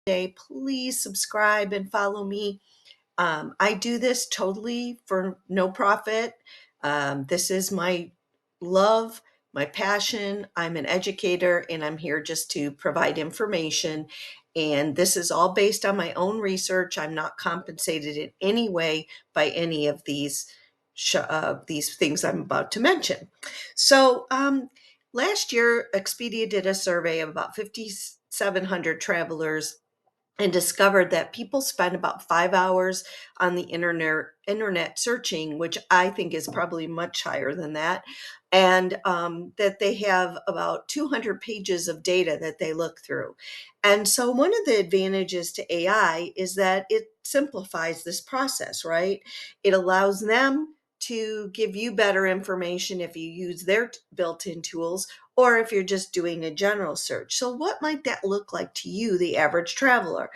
today, please subscribe and follow me. I do this totally for no profit. This is my love, my passion. I'm an educator and I'm here just to provide information. And this is all based on my own research. I'm not compensated in any way by any of these things I'm about to mention. So last year, Expedia did a survey of about 5,700 travelers and discovered that people spend about 5 hours on the internet searching, which I think is probably much higher than that, and that they have about 200 pages of data that they look through. And so one of the advantages to AI is that it simplifies this process, right? It allows them to give you better information if you use their built-in tools or if you're just doing a general search. So what might that look like to you, the average traveler?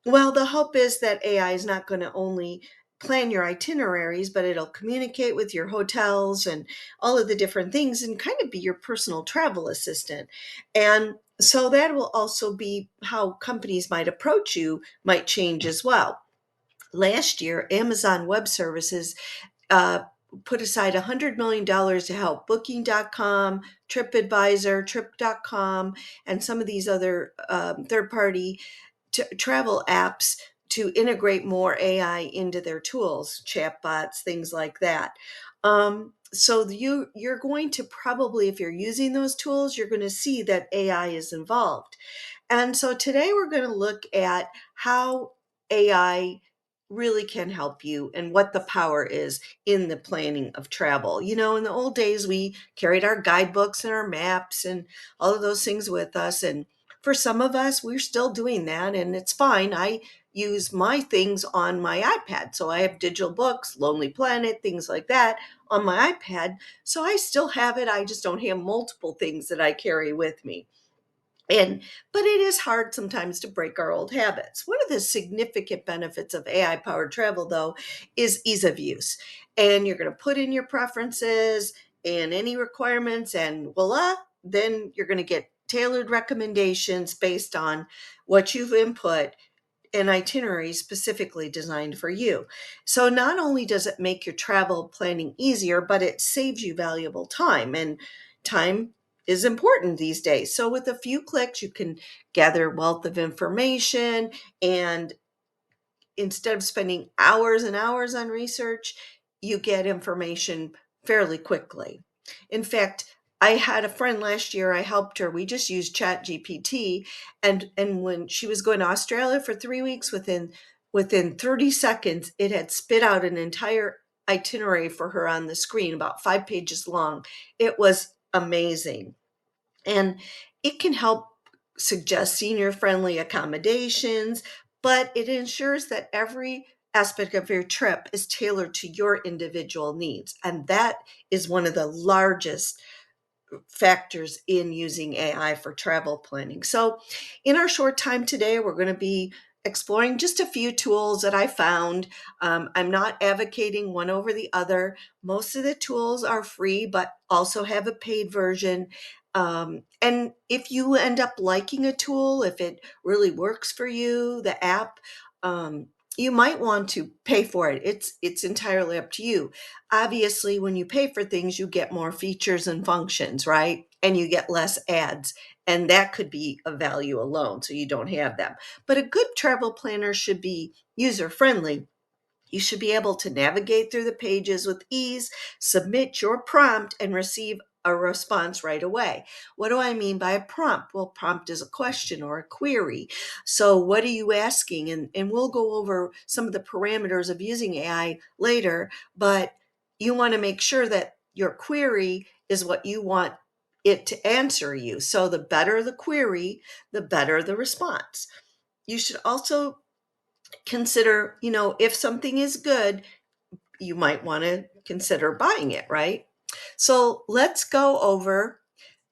Well, the hope is that AI is not going to only plan your itineraries, but it'll communicate with your hotels and all of the different things and kind of be your personal travel assistant. And so that will also be how companies might approach you, might change as well. Last year, Amazon Web Services uh, put aside $100 million to help Booking.com, TripAdvisor, Trip.com, and some of these other third party travel apps to integrate more AI into their tools, chatbots, things like that. So you're going to probably, if you're using those tools, you're going to see that AI is involved. And so today we're going to look at how AI really can help you and what the power is in the planning of travel. You know, in the old days, we carried our guidebooks and our maps and all of those things with us. And for some of us, we're still doing that, and it's fine. I use my things on my iPad. So I have digital books, Lonely Planet, things like that on my iPad. So I still have it. I just don't have multiple things that I carry with me. And but it is hard sometimes to break our old habits. One of the significant benefits of AI powered travel though is ease of use. And you're going to put in your preferences and any requirements and voila, then you're going to get tailored recommendations based on what you've input, an itinerary specifically designed for you. So not only does it make your travel planning easier, but it saves you valuable time. And time is important these days. So with a few clicks, you can gather a wealth of information, and instead of spending hours and hours on research, you get information fairly quickly. In fact, I had a friend last year, I helped her. We just used Chat GPT, and when she was going to Australia for 3 weeks, within 30 seconds, it had spit out an entire itinerary for her on the screen, about 5 pages long. It was amazing. And it can help suggest senior friendly accommodations, but it ensures that every aspect of your trip is tailored to your individual needs. And that is one of the largest factors in using AI for travel planning. So, in our short time today, we're going to be exploring just a few tools that I found. I'm not advocating one over the other. Most of the tools are free, but also have a paid version. And if you end up liking a tool, if it really works for you, the app, you might want to pay for it. It's entirely up to you. Obviously, when you pay for things, you get more features and functions, right? And you get less ads. And that could be a value alone, so you don't have them. But a good travel planner should be user friendly. You should be able to navigate through the pages with ease, submit your prompt, and receive a response right away. What do I mean by a prompt? Well, prompt is a question or a query. So, what are you asking? And we'll go over some of the parameters of using AI later, but you want to make sure that your query is what you want it to answer you. So, the better the query, the better the response. You should also consider, if something is good, you might want to consider buying it, right? So let's go over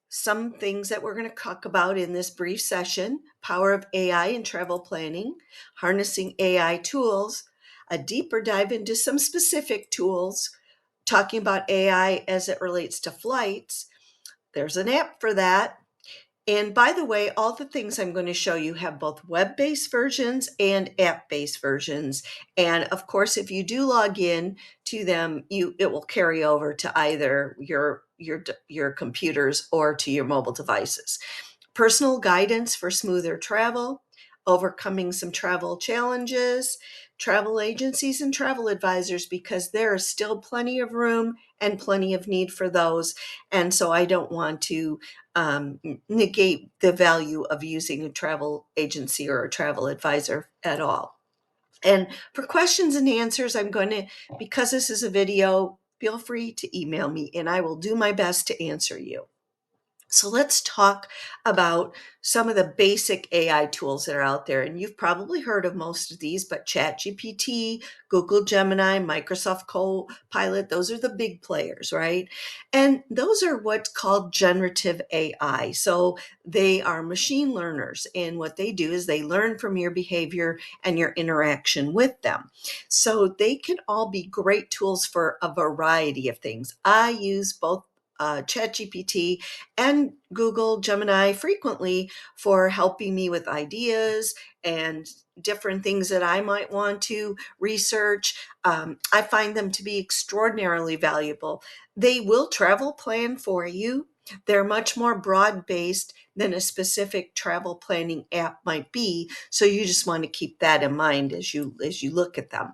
some things that we're going to talk about in this brief session: power of AI in travel planning, harnessing AI tools, a deeper dive into some specific tools, talking about AI as it relates to flights. There's an app for that. And by the way, all the things I'm going to show you have both web-based versions and app-based versions. And of course, if you do log in to them, it will carry over to either your computers or to your mobile devices. Personal guidance for smoother travel, overcoming some travel challenges, travel agencies and travel advisors, because there is still plenty of room and plenty of need for those. And so I don't want to negate the value of using a travel agency or a travel advisor at all. And for questions and answers, because this is a video, feel free to email me and I will do my best to answer you. So let's talk about some of the basic AI tools that are out there. And you've probably heard of most of these, but ChatGPT, Google Gemini, Microsoft Copilot, those are the big players, right? And those are what's called generative AI. So they are machine learners. And what they do is they learn from your behavior and your interaction with them. So they can all be great tools for a variety of things. I use both ChatGPT and Google Gemini frequently for helping me with ideas and different things that I might want to research. I find them to be extraordinarily valuable. They will travel plan for you. They're much more broad based than a specific travel planning app might be. So you just want to keep that in mind as you look at them.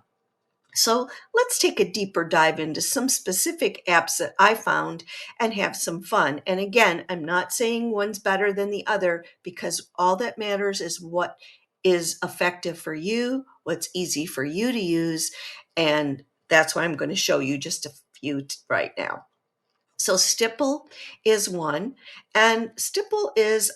So let's take a deeper dive into some specific apps that I found and have some fun. And again, I'm not saying one's better than the other, because all that matters is what is effective for you, what's easy for you to use. And that's why I'm going to show you just a few right now. So Stipple is one, and Stipple is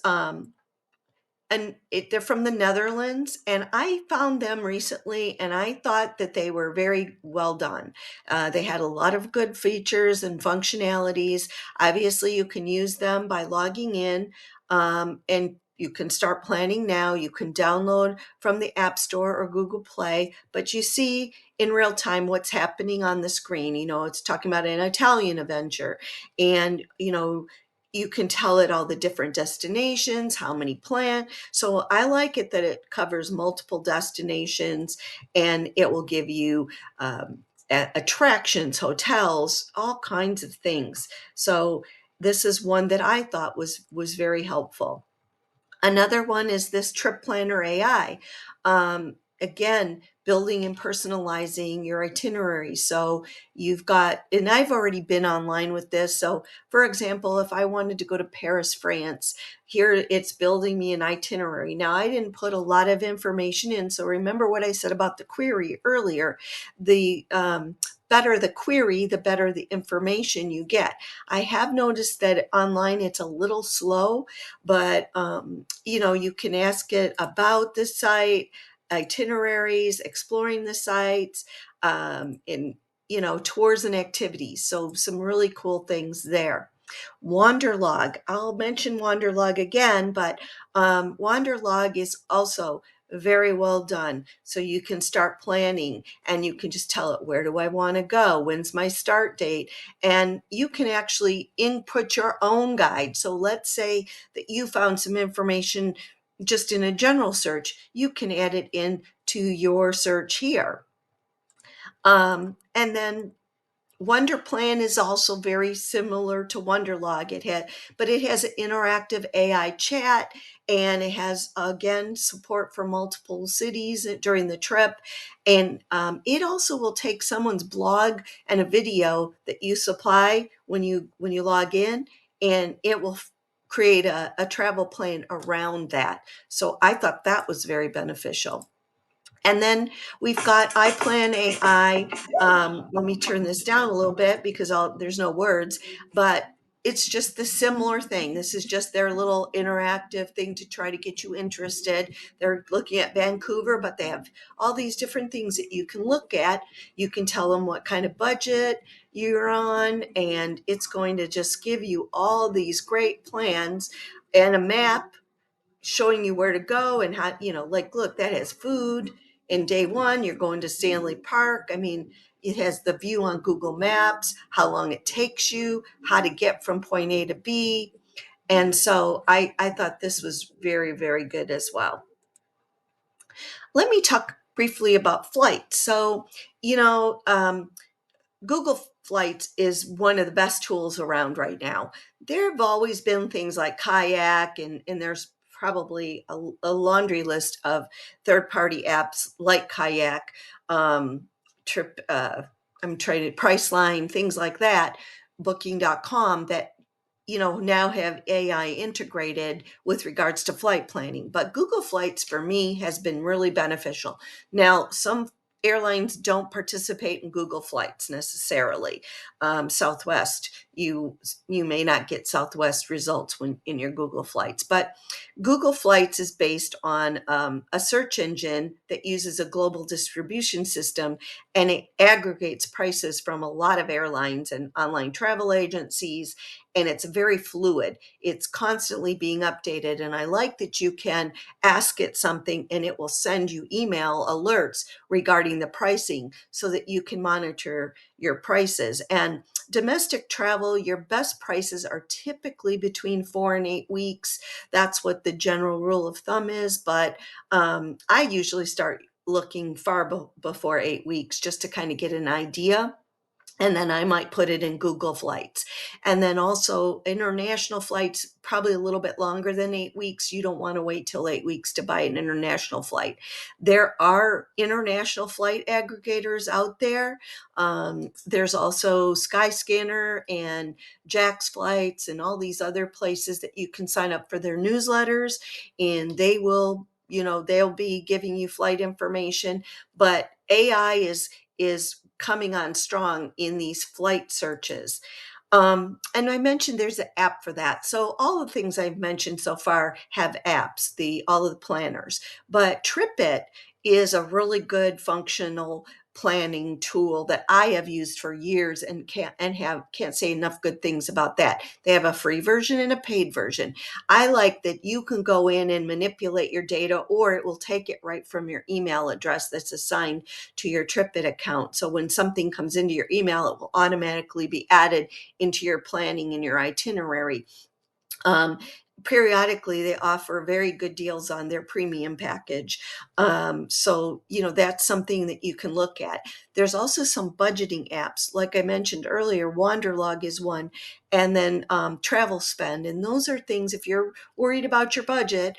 they're from the Netherlands, and I found them recently, and I thought that they were very well done. They had a lot of good features and functionalities. Obviously, you can use them by logging in, and you can start planning now. You can download from the App Store or Google Play, but you see in real time what's happening on the screen. It's talking about an Italian adventure, and you can tell it all the different destinations, how many plan. So I like it that it covers multiple destinations, and it will give you attractions, hotels, all kinds of things. So this is one that I thought was very helpful. Another one is this Trip Planner AI. Again, building and personalizing your itinerary. So you've got, and I've already been online with this. So, for example, if I wanted to go to Paris, France, here it's building me an itinerary. Now, I didn't put a lot of information in. So remember what I said about the query earlier. The better the query, the better the information you get. I have noticed that online it's a little slow, but you can ask it about the site, itineraries, exploring the sites, in tours and activities. So some really cool things there. Wanderlog. I'll mention Wanderlog again, but Wanderlog is also very well done. So you can start planning and you can just tell it, where do I want to go? When's my start date? And you can actually input your own guide. So let's say that you found some information just in a general search, you can add it in to your search here. And then WonderPlan is also very similar to Wanderlog. But it has an interactive AI chat, and it has again support for multiple cities during the trip. And it also will take someone's blog and a video that you supply when you log in, and it will create a travel plan around that. So I thought that was very beneficial. And then we've got iPlan AI. Let me turn this down a little bit because there's no words, but it's just the similar thing. This is just their little interactive thing to try to get you interested. They're looking at Vancouver, but they have all these different things that you can look at. You can tell them what kind of budget you're on, and it's going to just give you all these great plans and a map showing you where to go and how, like, look, that has food. In day one, you're going to Stanley Park. I mean, it has the view on Google Maps, how long it takes you, how to get from point A to B. And so I thought this was very, very good as well. Let me talk briefly about flights. So, you know, Google Flights is one of the best tools around right now. There have always been things like Kayak, and there's probably a laundry list of third-party apps like Kayak, um, Trip, I'm trying to Priceline, things like that, Booking.com that now have AI integrated with regards to flight planning. But Google Flights for me has been really beneficial. Now, some airlines don't participate in Google Flights necessarily. Southwest, you may not get Southwest results when in your Google Flights, but Google Flights is based on a search engine that uses a global distribution system, and it aggregates prices from a lot of airlines and online travel agencies, and it's very fluid. It's constantly being updated, and I like that you can ask it something and it will send you email alerts regarding the pricing so that you can monitor your prices. And domestic travel, your best prices are typically between 4 and 8 weeks. That's what the general rule of thumb is. But I usually start looking far before 8 weeks just to kind of get an idea, and then I might put it in Google Flights. And then also international flights, probably a little bit longer than 8 weeks. You don't want to wait till 8 weeks to buy an international flight. There are international flight aggregators out there. There's also Skyscanner and Jack's Flights and all these other places that you can sign up for their newsletters, and they'll be giving you flight information. But AI is coming on strong in these flight searches. And I mentioned there's an app for that. So all the things I've mentioned so far have apps, all of the planners. But TripIt is a really good functional planning tool that I have used for years and can't say enough good things about that. They have a free version and a paid version. I like that you can go in and manipulate your data, or it will take it right from your email address that's assigned to your TripIt account. So when something comes into your email, it will automatically be added into your planning and your itinerary. Um, Periodically, they offer very good deals on their premium package. So, that's something that you can look at. There's also some budgeting apps. Like I mentioned earlier, Wanderlog is one, and then Travel Spend. And those are things, if you're worried about your budget,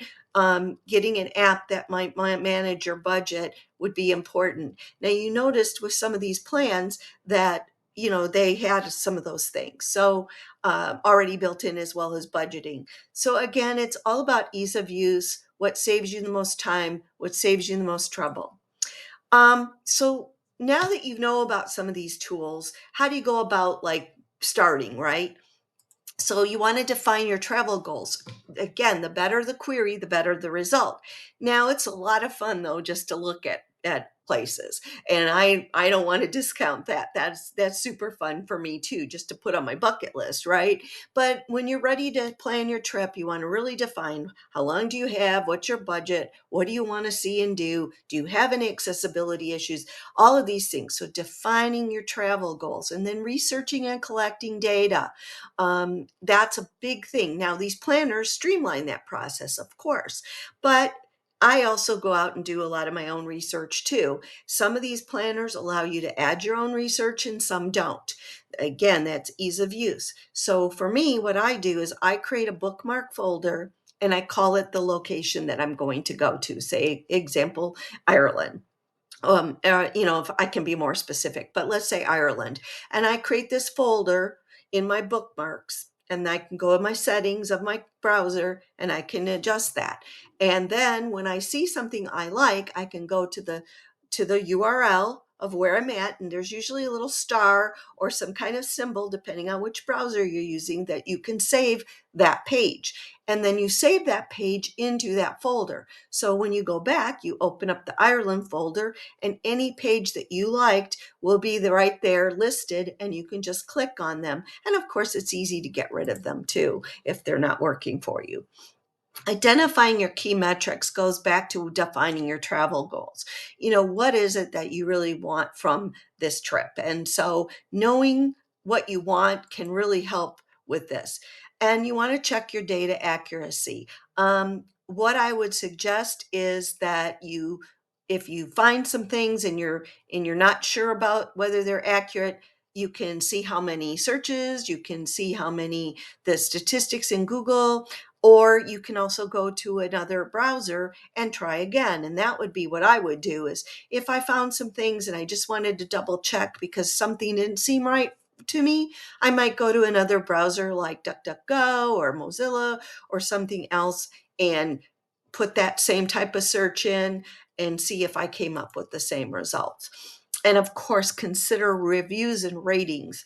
getting an app that might manage your budget would be important. Now, you noticed with some of these plans that, they had some of those things. So, already built in, as well as budgeting. So again, it's all about ease of use, what saves you the most time, what saves you the most trouble. So now that you know about some of these tools, how do you go about like starting, right? So you want to define your travel goals. Again, the better the query, the better the result. Now it's a lot of fun though, just to look at places. And I don't want to discount that. That's super fun for me too, just to put on my bucket list, right? But when you're ready to plan your trip, you want to really define how long do you have, what's your budget, what do you want to see and do you have any accessibility issues, all of these things. So defining your travel goals and then researching and collecting data. That's a big thing. Now, these planners streamline that process, of course, but I also go out and do a lot of my own research too. Some of these planners allow you to add your own research and some don't. Again, that's ease of use. So for me, what I do is I create a bookmark folder and I call it the location that I'm going to go to. Say, example, Ireland. If I can be more specific, but let's say Ireland, and I create this folder in my bookmarks, and I can go in my settings of my browser and I can adjust that. And then when I see something I like, I can go to the URL of where I'm at, and there's usually a little star or some kind of symbol, depending on which browser you're using, that you can save that page. And then you save that page into that folder. So when you go back, you open up the Ireland folder, and any page that you liked will be right there listed, and you can just click on them. And of course, it's easy to get rid of them too if they're not working for you. Identifying your key metrics goes back to defining your travel goals. What is it that you really want from this trip? And so knowing what you want can really help with this. and you want to check your data accuracy. What I would suggest is that if you find some things and you're not sure about whether they're accurate, you can see how many searches, you can see how many the statistics in Google, or you can also go to another browser and try again. And that would be what I would do, is if I found some things and I just wanted to double check because something didn't seem right to me, I might go to another browser like DuckDuckGo or Mozilla or something else and put that same type of search in and see if I came up with the same results. And of course, consider reviews and ratings.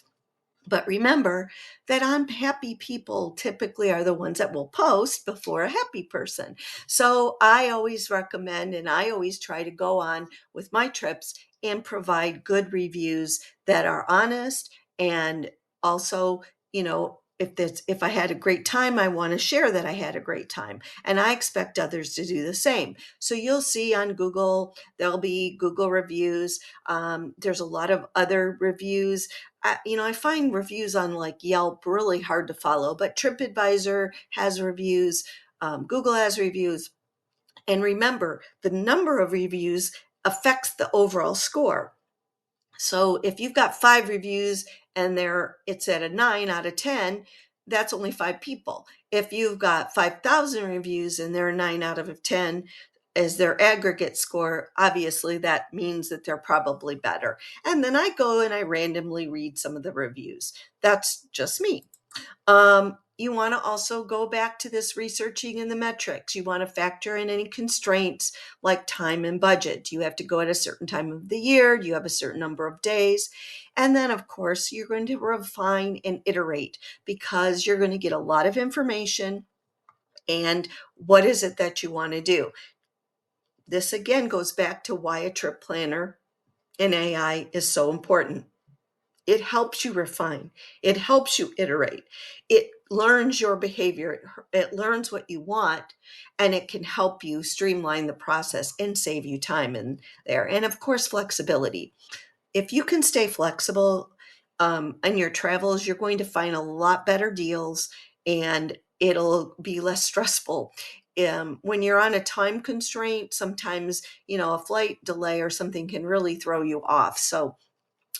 But remember that unhappy people typically are the ones that will post before a happy person. So I always recommend, and I always try to go on with my trips and provide good reviews that are honest. And also, if I had a great time, I want to share that I had a great time. And I expect others to do the same. So you'll see on Google, there'll be Google reviews. There's a lot of other reviews. I find reviews on like Yelp really hard to follow, but TripAdvisor has reviews, Google has reviews. And remember, the number of reviews affects the overall score. So if you've got 5 reviews and it's at a 9 out of 10, that's only 5 people. If you've got 5,000 reviews and they're 9 out of 10 as their aggregate score, obviously that means that they're probably better. And then I go and I randomly read some of the reviews. That's just me. You want to also go back to this researching in the metrics. You want to factor in any constraints like time and budget. Do you have to go at a certain time of the year? Do you have a certain number of days? And then, of course, you're going to refine and iterate because you're going to get a lot of information. And what is it that you want to do? This again goes back to why a trip planner in AI is so important. It helps you refine. It helps you iterate. It learns your behavior. It learns what you want, and it can help you streamline the process and save you time in there. And of course, flexibility. If you can stay flexible in your travels, you're going to find a lot better deals and it'll be less stressful. When you're on a time constraint, sometimes, a flight delay or something can really throw you off. So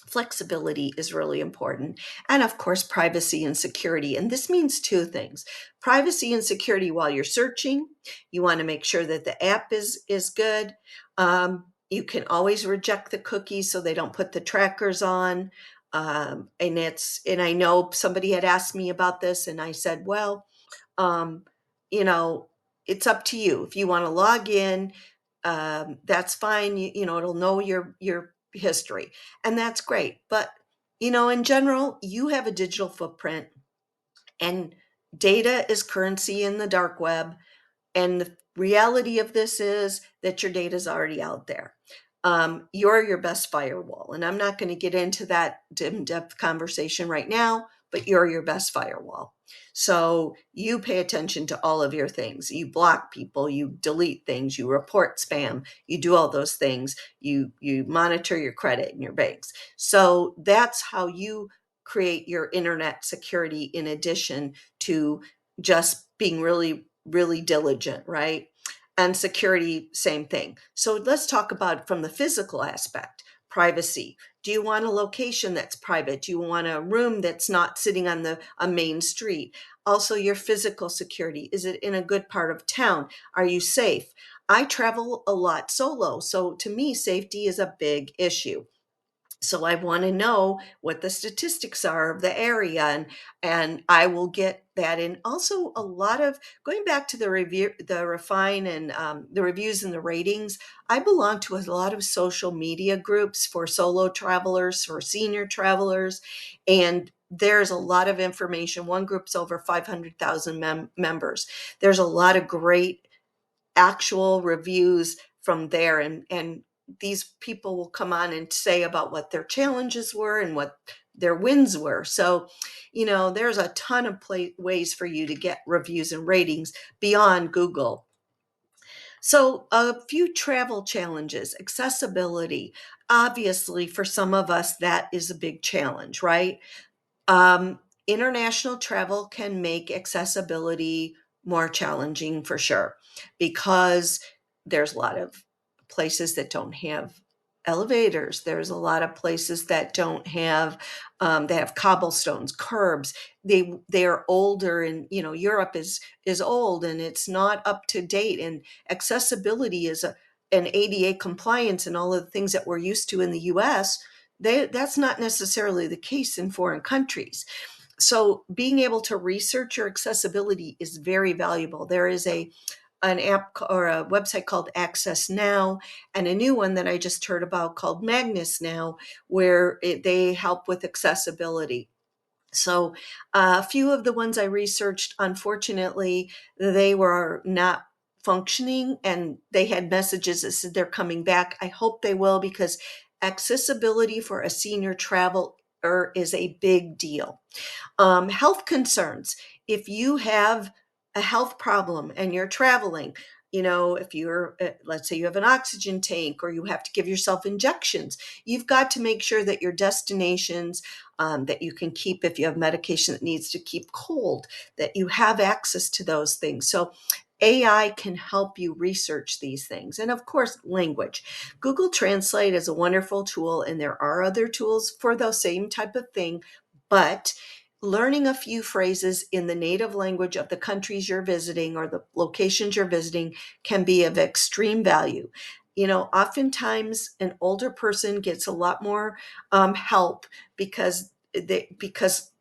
flexibility is really important. And of course, privacy and security. And this means 2 things: privacy and security while you're searching. You want to make sure that the app is good. You can always reject the cookies so they don't put the trackers on. And I know somebody had asked me about this, and I said, well, um, you know, it's up to you. If you want to log in, that's fine. It'll know your history, and that's great. But in general, you have a digital footprint, and data is currency in the dark web. And the reality of this is that your data is already out there. You're your best firewall. And I'm not going to get into that in-depth conversation right now, but you're your best firewall. So you pay attention to all of your things. You block people, you delete things, you report spam, you do all those things. You monitor your credit and your banks. So that's how you create your internet security, in addition to just being really, really diligent, right? And security, same thing. So let's talk about from the physical aspect. Privacy. Do you want a location that's private? Do you want a room that's not sitting on a main street? Also, your physical security. Is it in a good part of town? Are you safe? I travel a lot solo, so to me, safety is a big issue. So I want to know what the statistics are of the area, and I will get that. And also, a lot of going back to the review, the refine, and the reviews and the ratings. I belong to a lot of social media groups for solo travelers, for senior travelers, and there's a lot of information. One group's over 500,000 members. There's a lot of great actual reviews from there, and these people will come on and say about what their challenges were and what their wins were. So there's a ton of ways for you to get reviews and ratings beyond Google. So a few travel challenges. Accessibility, obviously for some of us that is a big challenge, right? International travel can make accessibility more challenging for sure, because there's a lot of places that don't have elevators. There's a lot of places that don't have, they have cobblestones, curbs. They are older, and Europe is old and it's not up to date. And accessibility is an ADA compliance and all of the things that we're used to in the U.S. That's not necessarily the case in foreign countries. So being able to research your accessibility is very valuable. There is an app or a website called Access Now, and a new one that I just heard about called Magnus Now, where they help with accessibility. So a few of the ones I researched, unfortunately, they were not functioning, and they had messages that said they're coming back. I hope they will, because accessibility for a senior traveler is a big deal. Health concerns. If you have a health problem and you're traveling, if you're, let's say you have an oxygen tank or you have to give yourself injections, you've got to make sure that your destinations, that you can keep, if you have medication that needs to keep cold, that you have access to those things. So AI can help you research these things. And of course, language. Google Translate is a wonderful tool, and there are other tools for the same type of thing, but learning a few phrases in the native language of the countries you're visiting or the locations you're visiting can be of extreme value. Oftentimes an older person gets a lot more help, because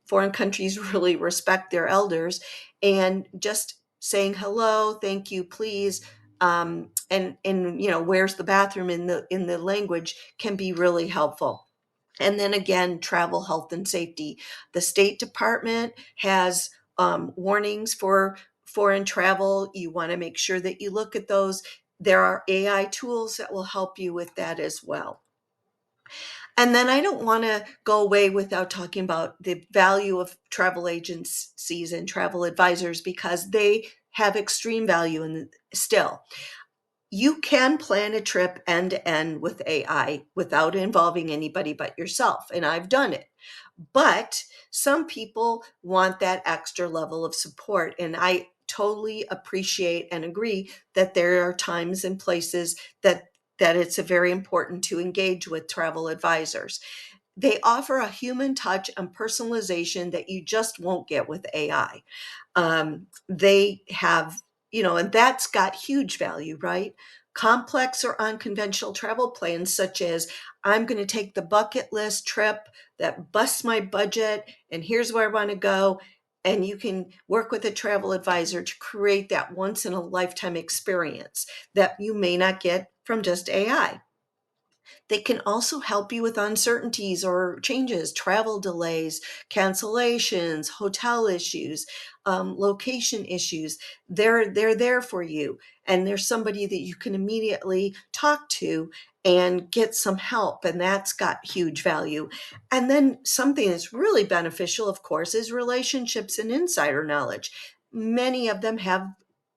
foreign countries really respect their elders, and just saying hello, thank you, please, and where's the bathroom in the language can be really helpful. And then again, travel health and safety. The State Department has warnings for foreign travel. You want to make sure that you look at those. There are AI tools that will help you with that as well. And then I don't want to go away without talking about the value of travel agencies and travel advisors, because they have extreme value still. You can plan a trip end to end with AI without involving anybody but yourself, and I've done it. But some people want that extra level of support, and I totally appreciate and agree that there are times and places that it's very important to engage with travel advisors. They offer a human touch and personalization that you just won't get with AI. They have, and that's got huge value, right? Complex or unconventional travel plans, such as I'm going to take the bucket list trip that busts my budget, and here's where I want to go. And you can work with a travel advisor to create that once in a lifetime experience that you may not get from just AI. They can also help you with uncertainties or changes, travel delays, cancellations, hotel issues, location issues. They're there for you, and there's somebody that you can immediately talk to and get some help, and that's got huge value. And then something that's really beneficial, of course, is relationships and insider knowledge. Many of them have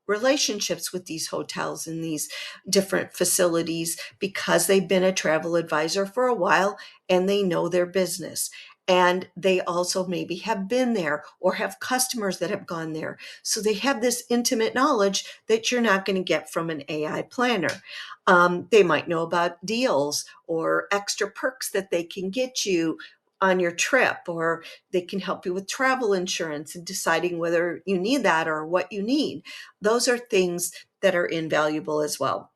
relationships with these hotels and these different facilities because they've been a travel advisor for a while and they know their business. And they also maybe have been there or have customers that have gone there. So they have this intimate knowledge that you're not going to get from an AI planner. They might know about deals or extra perks that they can get you on your trip, or they can help you with travel insurance and deciding whether you need that or what you need. Those are things that are invaluable as well.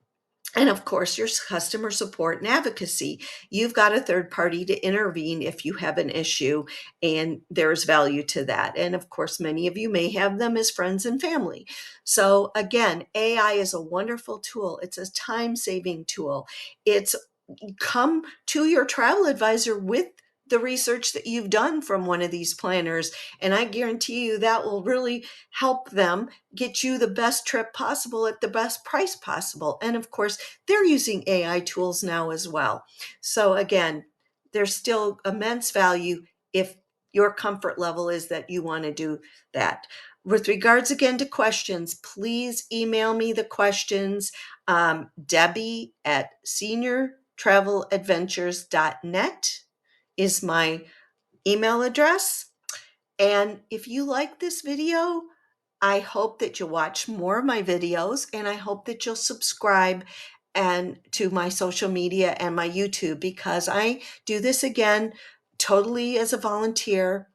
And of course, your customer support and advocacy. You've got a third party to intervene if you have an issue, and there's value to that. And of course, many of you may have them as friends and family. So again, AI is a wonderful tool. It's a time-saving tool. It's come to your travel advisor with the research that you've done from one of these planners, and I guarantee you that will really help them get you the best trip possible at the best price possible. And of course, they're using AI tools now as well. So again, there's still immense value if your comfort level is that you want to do that. With regards again to questions, please email me the questions. Debbie at seniortraveladventures.net is my email address. And if you like this video, I hope that you'll watch more of my videos, and I hope that you'll subscribe and to my social media and my YouTube, because I do this again totally as a volunteer.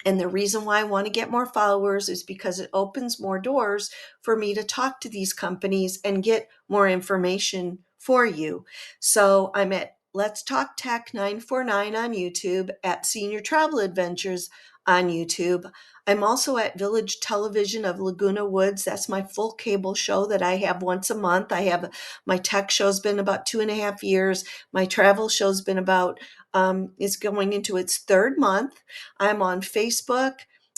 And the reason why I want to get more followers is because it opens more doors for me to talk to these companies and get more information for you. So I'm at Let's Talk Tech 949 on YouTube, at Senior Travel Adventures on YouTube. I'm also at Village Television of Laguna Woods. That's my full cable show that I have once a month. I have my tech show's been about 2.5 years. My travel show's been about is going into its third month. I'm on Facebook.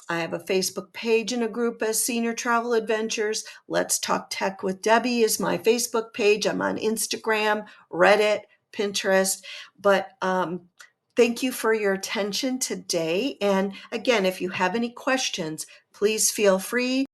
I have a Facebook page and a group as Senior Travel Adventures. Let's Talk Tech with Debbie is my Facebook page. I'm on Instagram, Reddit, Pinterest. But thank you for your attention today. And again, if you have any questions, please feel free